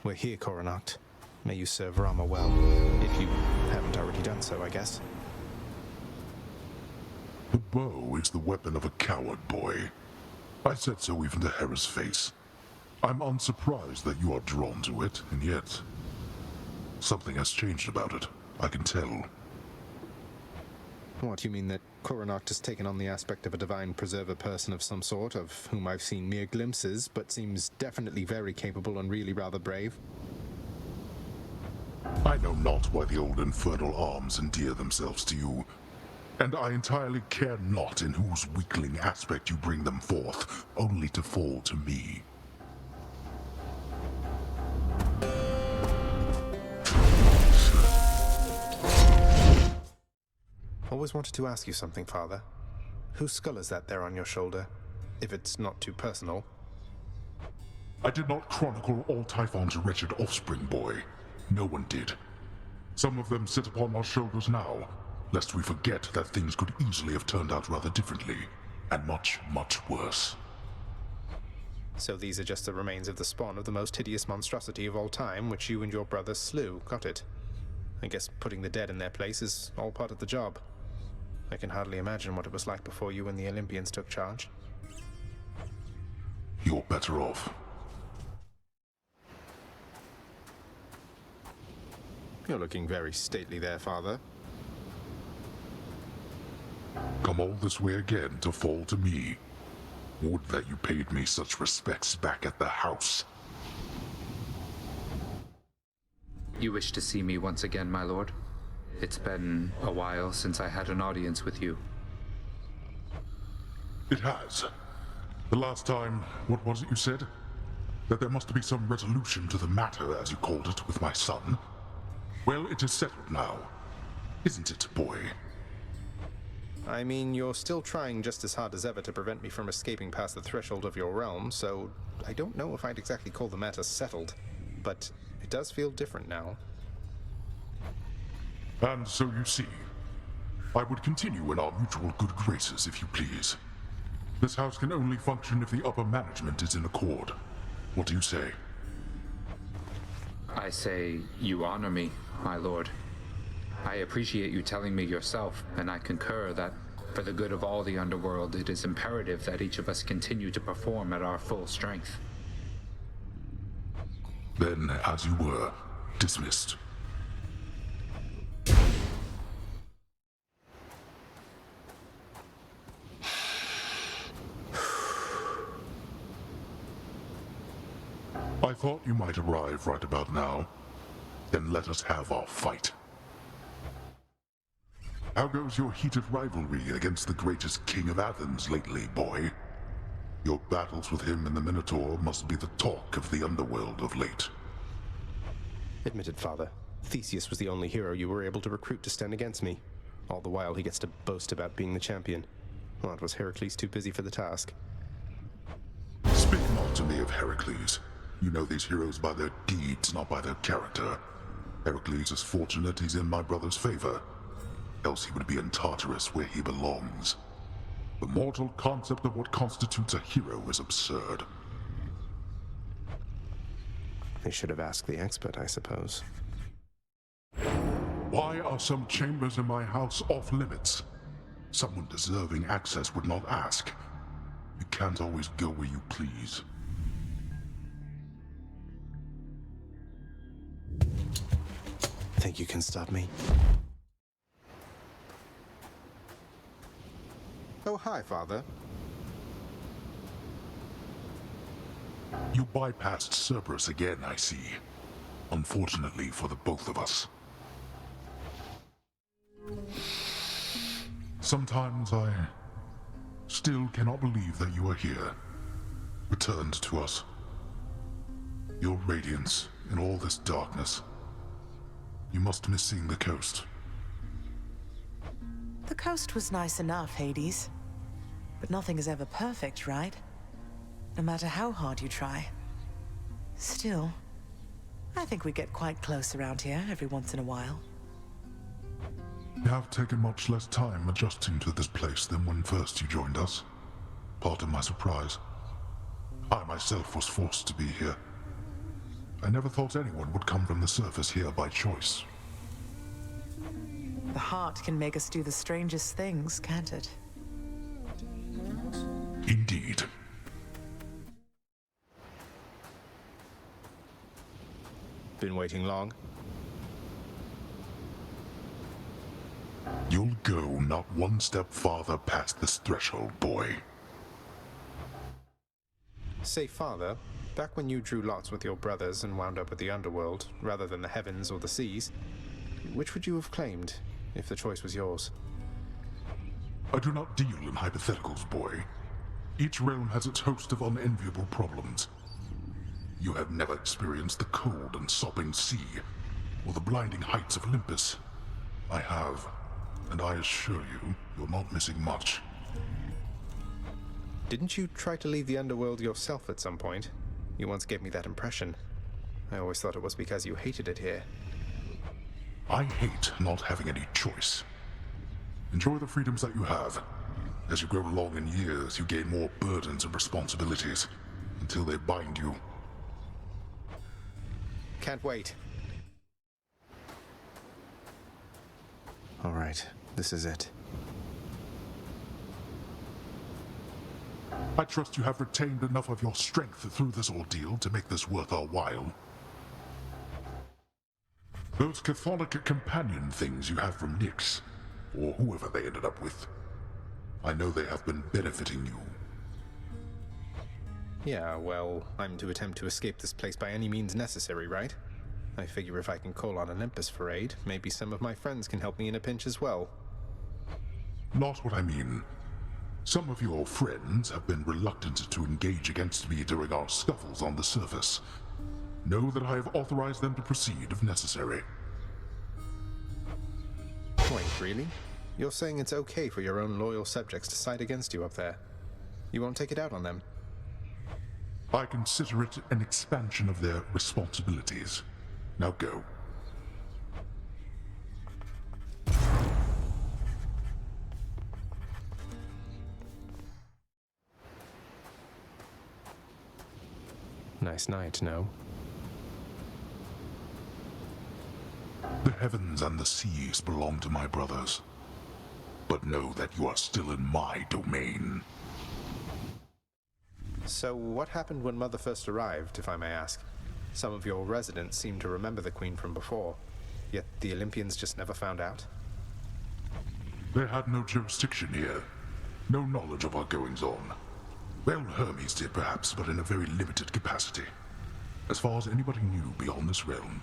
We're here, Coronacht. May you serve Rama well, if you haven't already done so, I guess. The bow is the weapon of a coward, boy. I said so even to Hera's face. I'm unsurprised that you are drawn to it, and yet something has changed about it. I can tell. What, you mean that Coronacht has taken on the aspect of a divine preserver person of some sort, of whom I've seen mere glimpses, but seems definitely very capable and really rather brave? I know not why the old infernal arms endear themselves to you, and I entirely care not in whose weakling aspect you bring them forth, only to fall to me. Always wanted to ask you something, Father. Whose skull is that there on your shoulder? If it's not too personal. I did not chronicle all Typhon's wretched offspring, boy. No one did. Some of them sit upon our shoulders now, lest we forget that things could easily have turned out rather differently, and much, much worse. So these are just the remains of the spawn of the most hideous monstrosity of all time, which you and your brother slew, got it? I guess putting the dead in their place is all part of the job. I can hardly imagine what it was like before you and the Olympians took charge. You're better off. You're looking very stately there, Father. Come all this way again to fall to me. Would that you paid me such respects back at the house. You wish to see me once again, my lord? It's been a while since I had an audience with you. It has. The last time, what was it you said? That there must be some resolution to the matter, as you called it, with my son. Well, it is settled now. Isn't it, boy? I mean, you're still trying just as hard as ever to prevent me from escaping past the threshold of your realm, so I don't know if I'd exactly call the matter settled, but it does feel different now. And so you see, I would continue in our mutual good graces, if you please. This house can only function if the upper management is in accord. What do you say? I say you honor me, my lord. I appreciate you telling me yourself, and I concur that for the good of all the underworld, it is imperative that each of us continue to perform at our full strength. Then, as you were, dismissed. I thought you might arrive right about now. Then let us have our fight. How goes your heated rivalry against the greatest king of Athens lately, boy? Your battles with him and the Minotaur must be the talk of the underworld of late. Admitted, Father. Theseus was the only hero you were able to recruit to stand against me. All the while he gets to boast about being the champion. Well, it was Heracles too busy for the task. Speak not to me of Heracles. You know these heroes by their deeds, not by their character. Heracles is fortunate he's in my brother's favor. Else he would be in Tartarus where he belongs. The mortal concept of what constitutes a hero is absurd. They should have asked the expert, I suppose. Why are some chambers in my house off limits? Someone deserving access would not ask. You can't always go where you please. Think you can stop me? Oh, hi, Father. You bypassed Cerberus again, I see. Unfortunately for the both of us. Sometimes I still cannot believe that you are here, returned to us. Your radiance in all this darkness. You must miss seeing the coast. The coast was nice enough, Hades. But nothing is ever perfect, right? No matter how hard you try. Still, I think we get quite close around here every once in a while. You have taken much less time adjusting to this place than when first you joined us. Part of my surprise. I myself was forced to be here. I never thought anyone would come from the surface here by choice. The heart can make us do the strangest things, can't it? Indeed. Been waiting long? You'll go not one step farther past this threshold, boy. Say, Father, back when you drew lots with your brothers and wound up with the underworld, rather than the heavens or the seas, which would you have claimed, if the choice was yours? I do not deal in hypotheticals, boy. Each realm has its host of unenviable problems. You have never experienced the cold and sopping sea, or the blinding heights of Olympus. I have, and I assure you, you're not missing much. Didn't you try to leave the underworld yourself at some point? You once gave me that impression. I always thought it was because you hated it here. I hate not having any choice. Enjoy the freedoms that you have. As you grow along in years, you gain more burdens and responsibilities, until they bind you. Can't wait. All right, this is it. I trust you have retained enough of your strength through this ordeal to make this worth our while. Those chthonic companion things you have from Nyx, or whoever they ended up with, I know they have been benefiting you. Yeah, well, I'm to attempt to escape this place by any means necessary, right? I figure if I can call on Olympus for aid, maybe some of my friends can help me in a pinch as well. Not what I mean. Some of your friends have been reluctant to engage against me during our scuffles on the surface. Know that I have authorized them to proceed if necessary. Wait, really? You're saying it's okay for your own loyal subjects to side against you up there? You won't take it out on them? I consider it an expansion of their responsibilities. Now go. Nice night, no? The heavens and the seas belong to my brothers. But know that you are still in my domain. So what happened when Mother first arrived, if I may ask? Some of your residents seem to remember the Queen from before, yet the Olympians just never found out? They had no jurisdiction here. No knowledge of our goings-on. Well, Hermes did perhaps, but in a very limited capacity. As far as anybody knew beyond this realm,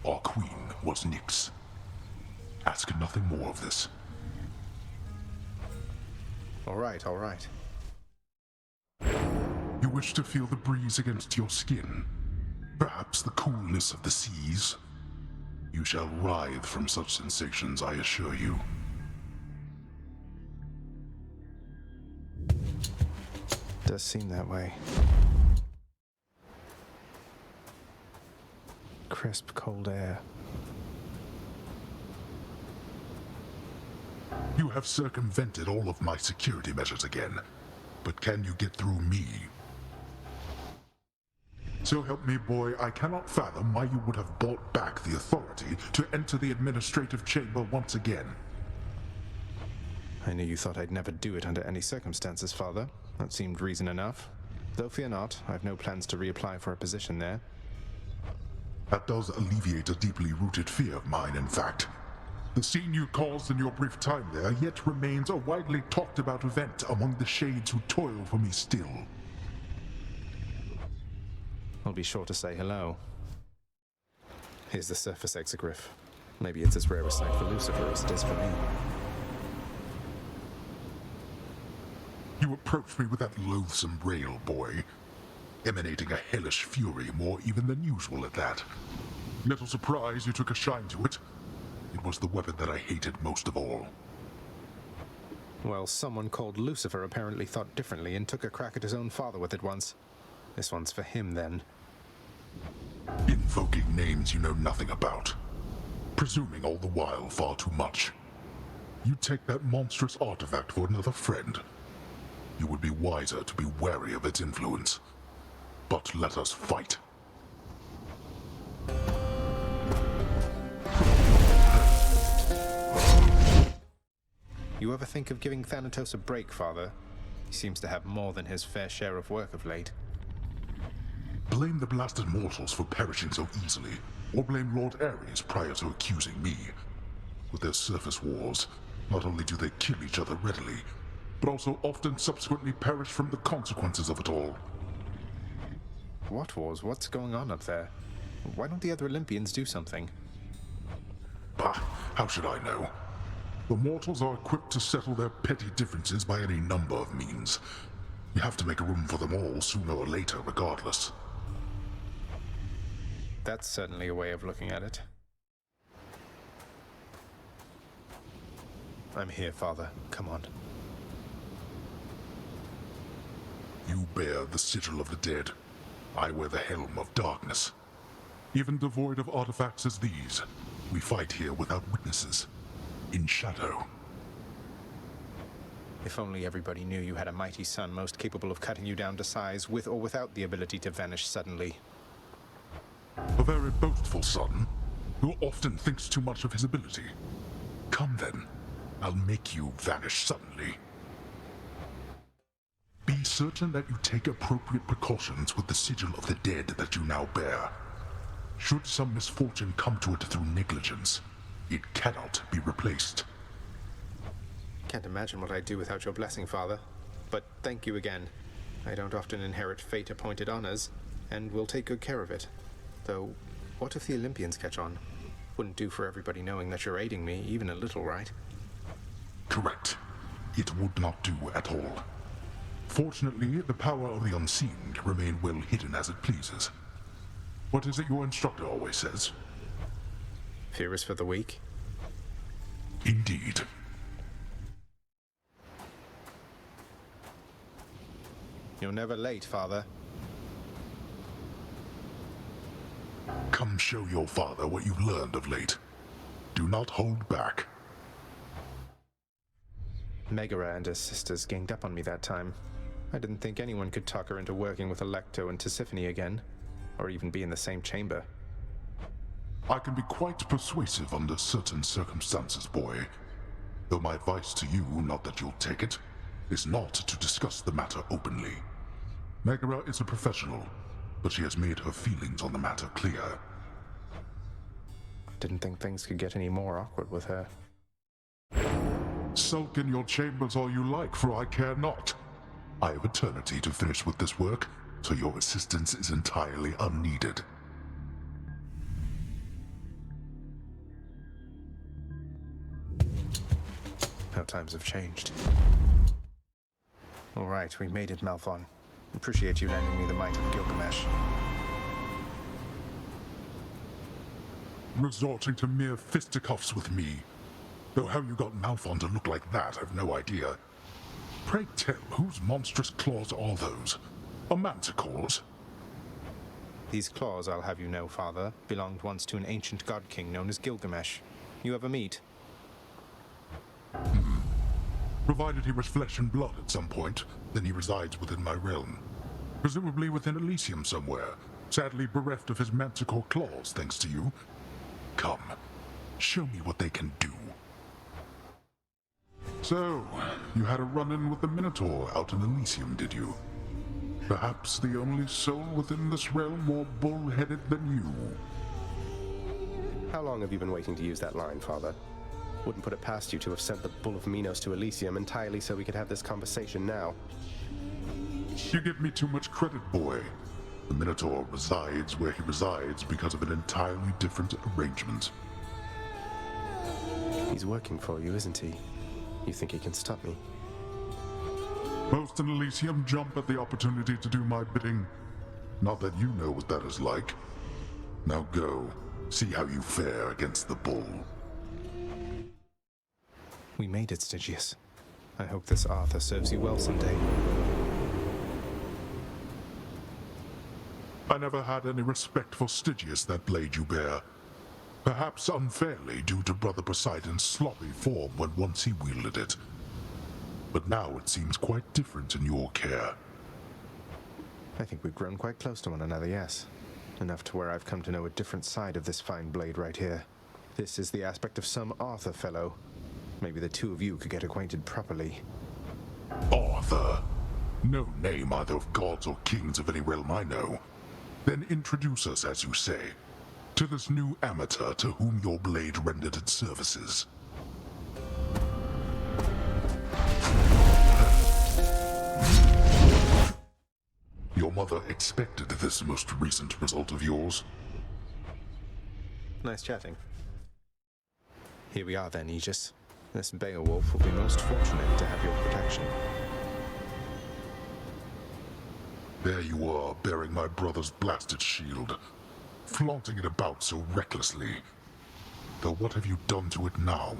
our queen was Nyx. Ask nothing more of this. All right, all right. You wish to feel the breeze against your skin? Perhaps the coolness of the seas? You shall writhe from such sensations, I assure you. Does seem that way. Crisp, cold air. You have circumvented all of my security measures again, but can you get through me? So help me, boy, I cannot fathom why you would have bought back the authority to enter the administrative chamber once again. I knew you thought I'd never do it under any circumstances, Father. That seemed reason enough. Though fear not, I've no plans to reapply for a position there. That does alleviate a deeply rooted fear of mine, in fact. The scene you caused in your brief time there yet remains a widely talked about event among the shades who toil for me still. I'll be sure to say hello. Here's the surface exogryph. Maybe it's as rare a sight for Lucifer as it is for me. You approached me with that loathsome rail, boy, emanating a hellish fury more even than usual at that. Little surprise you took a shine to it. It was the weapon that I hated most of all. Well, someone called Lucifer apparently thought differently and took a crack at his own father with it once. This one's for him, then. Invoking names you know nothing about. Presuming all the while far too much. You take that monstrous artifact for another friend. You would be wiser to be wary of its influence. But let us fight. you ever think of giving Thanatos a break, Father? He seems to have more than his fair share of work of late. Blame the blasted mortals for perishing so easily, or blame Lord Ares prior to accusing me. With their surface wars, not only do they kill each other readily, but also often subsequently perish from the consequences of it all. What wars? What's going on up there? Why don't the other Olympians do something? Bah, how should I know? The mortals are equipped to settle their petty differences by any number of means. You have to make room for them all sooner or later, regardless. That's certainly a way of looking at it. I'm here, Father. Come on. You bear the sigil of the dead. I wear the helm of darkness. Even devoid of artifacts as these, we fight here without witnesses, in shadow. If only everybody knew you had a mighty son most capable of cutting you down to size, with or without the ability to vanish suddenly. A very boastful son, who often thinks too much of his ability. Come then, I'll make you vanish suddenly. Be certain that you take appropriate precautions with the sigil of the dead that you now bear. Should some misfortune come to it through negligence, it cannot be replaced. Can't imagine what I'd do without your blessing, Father. But thank you again. I don't often inherit fate-appointed honors, and will take good care of it. Though, what if the Olympians catch on? Wouldn't do for everybody knowing that you're aiding me, even a little, right? Correct. It would not do at all. Fortunately, the power of the unseen can remain well hidden as it pleases. What is it your instructor always says? Fear is for the weak. Indeed. You're never late, Father. Come show your father what you've learned of late. Do not hold back. Megara and her sisters ganged up on me that time. I didn't think anyone could talk her into working with Alecto and Tisiphone again, or even be in the same chamber. I can be quite persuasive under certain circumstances, boy. Though my advice to you, not that you'll take it, is not to discuss the matter openly. Megara is a professional, but she has made her feelings on the matter clear. Didn't think things could get any more awkward with her. Sulk in your chambers all you like, for I care not. I have eternity to finish with this work, so your assistance is entirely unneeded. How times have changed. All right, we made it, Malphon. Appreciate you lending me the might of Gilgamesh. Resorting to mere fisticuffs with me. Though how you got Malphon to look like that, I've no idea. Pray tell, whose monstrous claws are those? A manticore's? These claws, I'll have you know, Father, belonged once to an ancient god king known as Gilgamesh. You ever meet? Provided he was flesh and blood at some point, then he resides within my realm. Presumably within Elysium somewhere, sadly bereft of his manticore claws thanks to you. Come, show me what they can do. So, you had a run-in with the Minotaur out in Elysium, did you? Perhaps the only soul within this realm more bull-headed than you. How long have you been waiting to use that line, Father? Wouldn't put it past you to have sent the Bull of Minos to Elysium entirely so we could have this conversation now. You give me too much credit, boy. The Minotaur resides where he resides because of an entirely different arrangement. He's working for you, isn't he? You think he can stop me? Most in Elysium jump at the opportunity to do my bidding. Not that you know what that is like. Now go, see how you fare against the bull. We made it, Stygius. I hope this Arthur serves you well someday. I never had any respect for Stygius, that blade you bear. Perhaps unfairly due to Brother Poseidon's sloppy form when once he wielded it. But now it seems quite different in your care. I think we've grown quite close to one another, yes. Enough to where I've come to know a different side of this fine blade right here. This is the aspect of some Arthur fellow. Maybe the two of you could get acquainted properly. Arthur. No name either of gods or kings of any realm I know. Then introduce us, as you say, to this new amateur to whom your blade rendered its services. Your mother expected this most recent result of yours. Nice chatting. Here we are then, Aegis. This Beowulf will be most fortunate to have your protection. There you are, bearing my brother's blasted shield, flaunting it about so recklessly. Though what have you done to it now?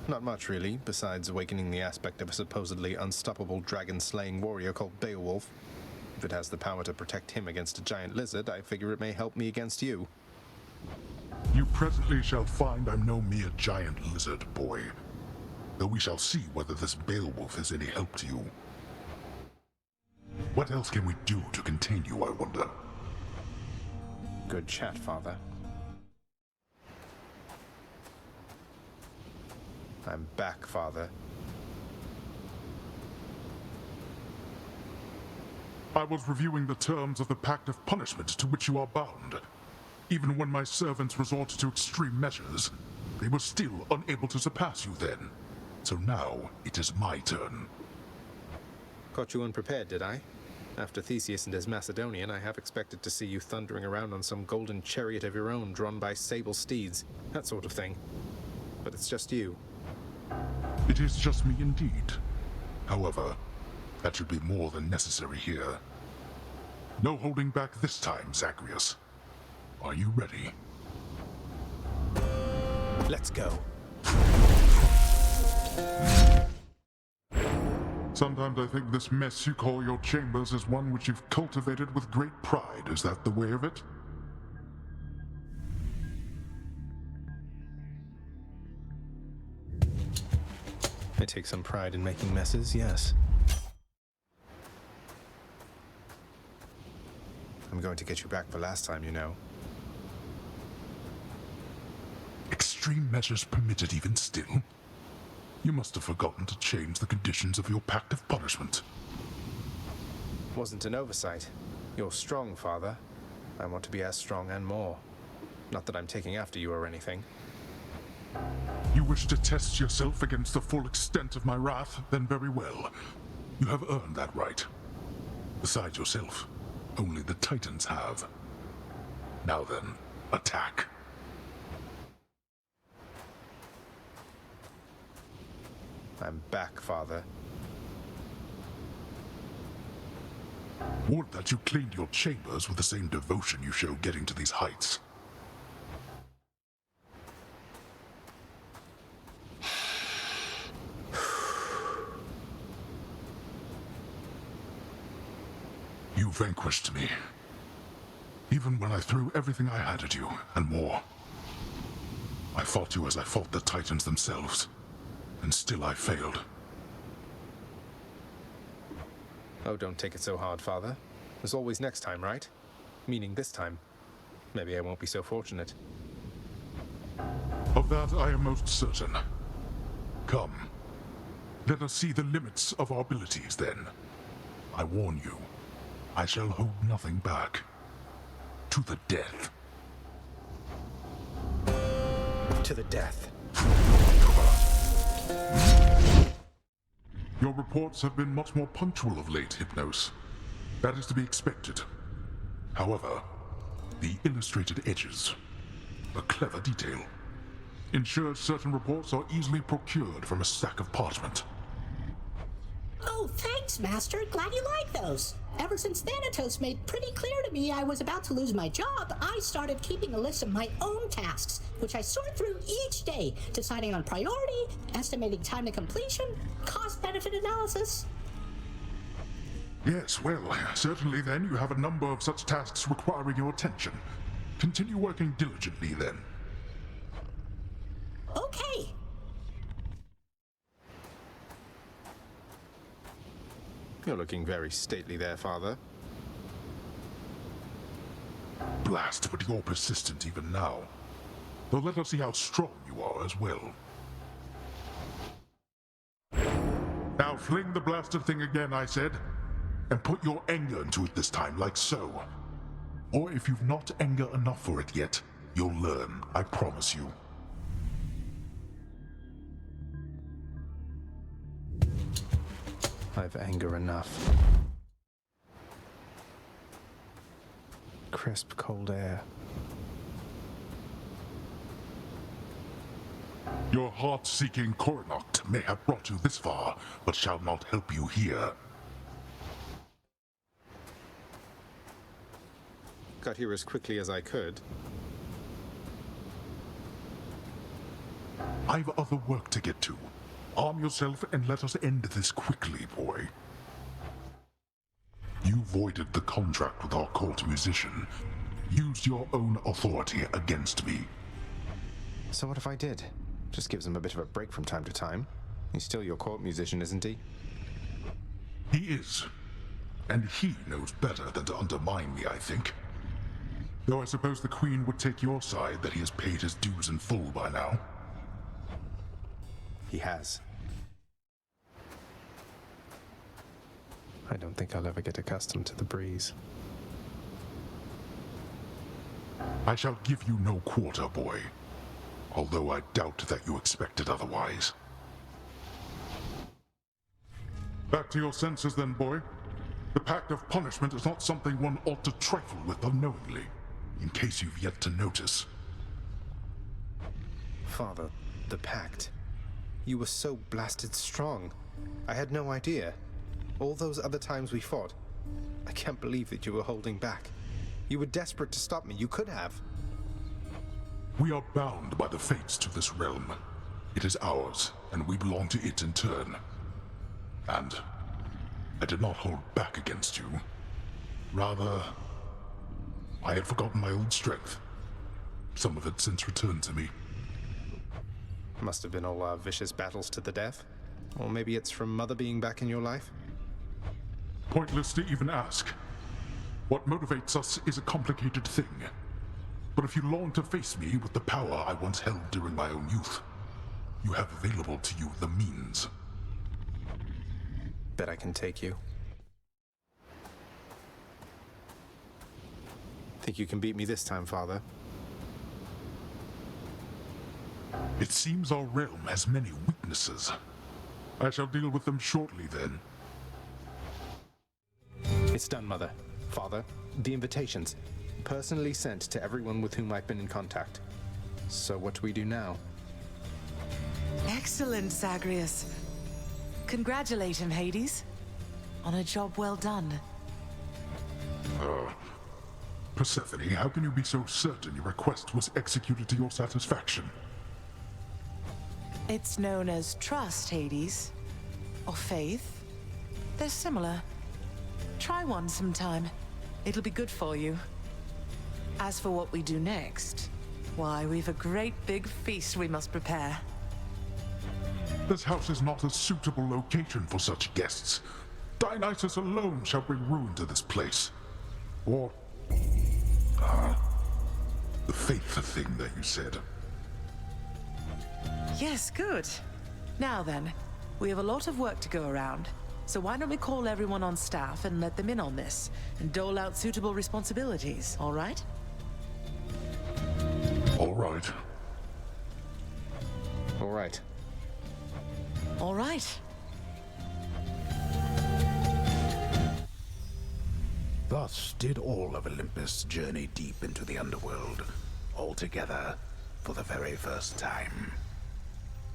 Not much, really, besides awakening the aspect of a supposedly unstoppable dragon-slaying warrior called Beowulf. If it has the power to protect him against a giant lizard, I figure it may help me against you. You presently shall find I'm no mere giant lizard, boy. Though we shall see whether this Beowulf is any help to you. What else can we do to contain you, I wonder? Good chat, Father. I'm back, Father. I was reviewing the terms of the Pact of Punishment to which you are bound. Even when my servants resorted to extreme measures, they were still unable to surpass you then. So now, it is my turn. Caught you unprepared, did I? After Theseus and his Macedonian, I have expected to see you thundering around on some golden chariot of your own drawn by sable steeds, that sort of thing. But it's just you. It is just me indeed. However, that should be more than necessary here. No holding back this time, Zagreus. Are you ready? Let's go. Sometimes I think this mess you call your chambers is one which you've cultivated with great pride. Is that the way of it? I take some pride in making messes, yes. I'm going to get you back for last time, you know. Extreme measures permitted even still? You must have forgotten to change the conditions of your Pact of Punishment. Wasn't an oversight. You're strong, Father. I want to be as strong and more. Not that I'm taking after you or anything. You wish to test yourself against the full extent of my wrath? Then very well. You have earned that right. Besides yourself, only the Titans have. Now then, attack. I'm back, Father. Would that you cleaned your chambers with the same devotion you show getting to these heights. You vanquished me. Even when I threw everything I had at you, and more. I fought you as I fought the Titans themselves, and still I failed. Oh, don't take it so hard, Father. There's always next time, right? Meaning this time. Maybe I won't be so fortunate. Of that I am most certain. Come. Let us see the limits of our abilities, then. I warn you, I shall hold nothing back. To the death. To the death. Your reports have been much more punctual of late, Hypnos. That is to be expected. However, the illustrated edges, a clever detail, ensures certain reports are easily procured from a stack of parchment. Oh, thanks, Master. Glad you like those. Ever since Thanatos made pretty clear to me I was about to lose my job, I started keeping a list of my own tasks, which I sort through each day, deciding on priority, estimating time to completion, cost-benefit analysis. Yes, well, certainly then you have a number of such tasks requiring your attention. Continue working diligently then. Okay. You're looking very stately there, Father. Blast, but you're persistent even now. Though let us see how strong you are as well. fling the blasted thing again, I said. And put your anger into it this time, like so. Or if you've not anger enough for it yet, you'll learn, I promise you. I've anger enough. Crisp, cold air. Your heart-seeking Coronacht may have brought you this far, but shall not help you here. Got here as quickly as I could. I've other work to get to. Arm yourself and let us end this quickly, boy. You voided the contract with our cult musician. Used your own authority against me. So what if I did? Just gives him a bit of a break from time to time. He's still your court musician, isn't he? He is. And he knows better than to undermine me, I think. Though I suppose the Queen would take your side that he has paid his dues in full by now. He has. I don't think I'll ever get accustomed to the breeze. I shall give you no quarter, boy. Although I doubt that you expected otherwise. Back to your senses then, boy. The pact of punishment is not something one ought to trifle with unknowingly, in case you've yet to notice. Father, the pact. You were so blasted strong. I had no idea. All those other times we fought, I can't believe that you were holding back. You were desperate to stop me. You could have. We are bound by the fates to this realm. It is ours, and we belong to it in turn. And I did not hold back against you. Rather, I had forgotten my old strength. Some of it since returned to me. Must have been all our vicious battles to the death. Or maybe it's from Mother being back in your life? Pointless to even ask. What motivates us is a complicated thing. But if you long to face me with the power I once held during my own youth, you have available to you the means. Bet I can take you. Think you can beat me this time, Father? It seems our realm has many weaknesses. I shall deal with them shortly then. It's done, Mother. Father, the invitations. Personally sent to everyone with whom I've been in contact. So what do we do now? Excellent, Zagreus. Congratulate him, Hades. On a job well done. Persephone, how can you be so certain your request was executed to your satisfaction? It's known as trust, Hades. Or faith. They're similar. Try one sometime. It'll be good for you. As for what we do next, why, we've a great big feast we must prepare. This house is not a suitable location for such guests. Dionysus alone shall bring ruin to this place. Or... the faith thing that you said. Yes, good. Now then, we have a lot of work to go around. So why don't we call everyone on staff and let them in on this, and dole out suitable responsibilities, all right? All right. All right. All right. Thus did all of Olympus journey deep into the underworld, all together for the very first time.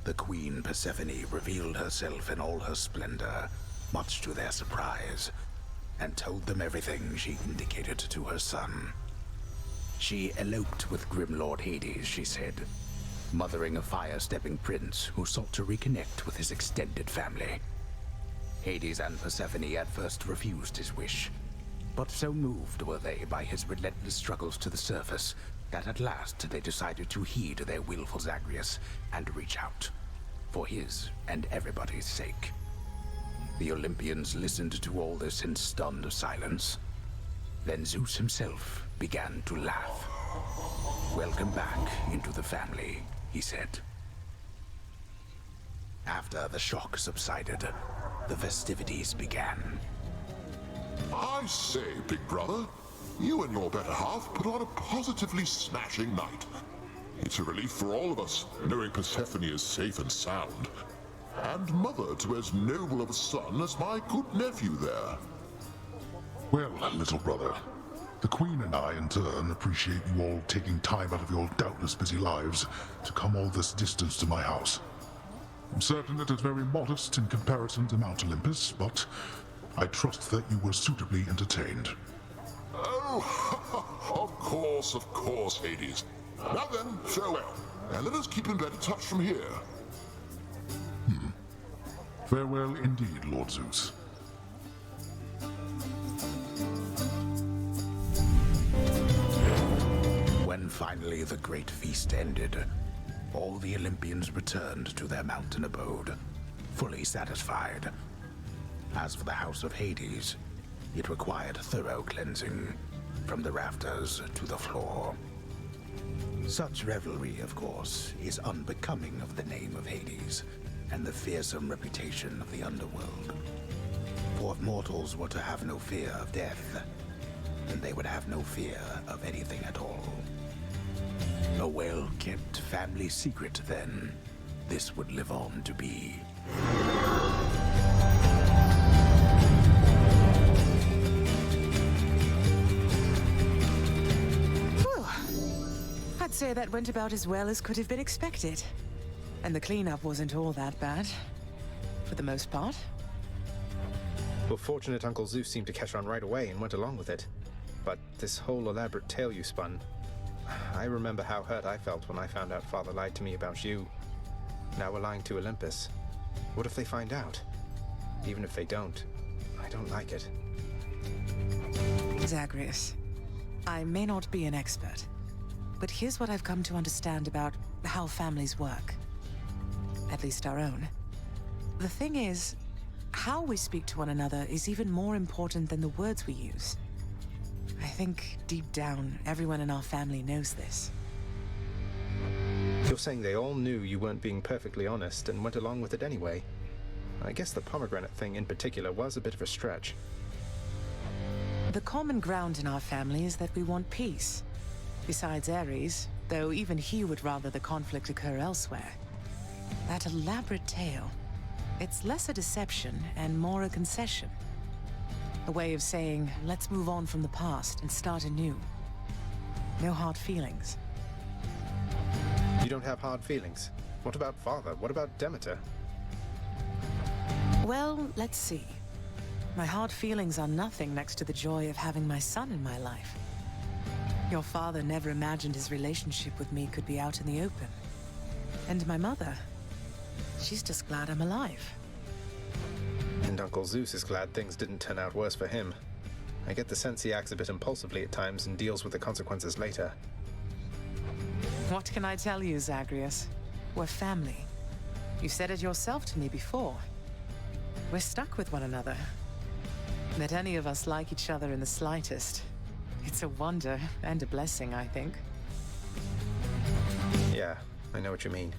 The Queen Persephone revealed herself in all her splendor, much to their surprise, and told them everything she indicated to her son. She eloped with Grim Lord Hades, she said, mothering a fire-stepping prince who sought to reconnect with his extended family. Hades and Persephone at first refused his wish, but so moved were they by his relentless struggles to the surface that at last they decided to heed their willful Zagreus and reach out, for his and everybody's sake. The Olympians listened to all this in stunned silence. Then Zeus himself began to laugh. "Welcome back into the family," he said. After the shock subsided, the festivities began. I say, big brother, you and your better half put on a positively smashing night. It's a relief for all of us, knowing Persephone is safe and sound. And mother to as noble of a son as my good nephew there. Well, little brother, the Queen and I, in turn, appreciate you all taking time out of your doubtless busy lives to come all this distance to my house. I'm certain it is very modest in comparison to Mount Olympus, but I trust that you were suitably entertained. Oh, of course, Hades. Now then, farewell, and let us keep in better touch from here. Farewell indeed, Lord Zeus. When finally the great feast ended, all the Olympians returned to their mountain abode, fully satisfied. As for the House of Hades, it required thorough cleansing, from the rafters to the floor. Such revelry, of course, is unbecoming of the name of Hades and the fearsome reputation of the underworld. For if mortals were to have no fear of death, then they would have no fear of anything at all. A well-kept family secret, then, this would live on to be. Whew. I'd say that went about as well as could have been expected. And the cleanup wasn't all that bad. For the most part. Well, fortunate Uncle Zeus seemed to catch on right away and went along with it. But this whole elaborate tale you spun, I remember how hurt I felt when I found out Father lied to me about you. Now we're lying to Olympus. What if they find out? Even if they don't, I don't like it. Zagreus, I may not be an expert, but here's what I've come to understand about how families work. At least our own. The thing is, how we speak to one another is even more important than the words we use. I think, deep down, everyone in our family knows this. You're saying they all knew you weren't being perfectly honest and went along with it anyway. I guess the pomegranate thing in particular was a bit of a stretch. The common ground in our family is that we want peace. Besides Ares, though even he would rather the conflict occur elsewhere. That elaborate tale, it's less a deception and more a concession. A way of saying, let's move on from the past and start anew. No hard feelings. You don't have hard feelings? What about Father? What about Demeter? Well, let's see. My hard feelings are nothing next to the joy of having my son in my life. Your father never imagined his relationship with me could be out in the open. And my mother, she's just glad I'm alive. And Uncle Zeus is glad things didn't turn out worse for him. I get the sense he acts a bit impulsively at times and deals with the consequences later. What can I tell you, Zagreus? We're family. You said it yourself to me before. We're stuck with one another. That any of us like each other in the slightest. It's a wonder and a blessing, I think. Yeah, I know what you mean.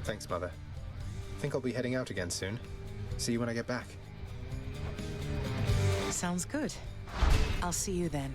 Thanks, Mother. Think I'll be heading out again soon. See you when I get back. Sounds good. I'll see you then.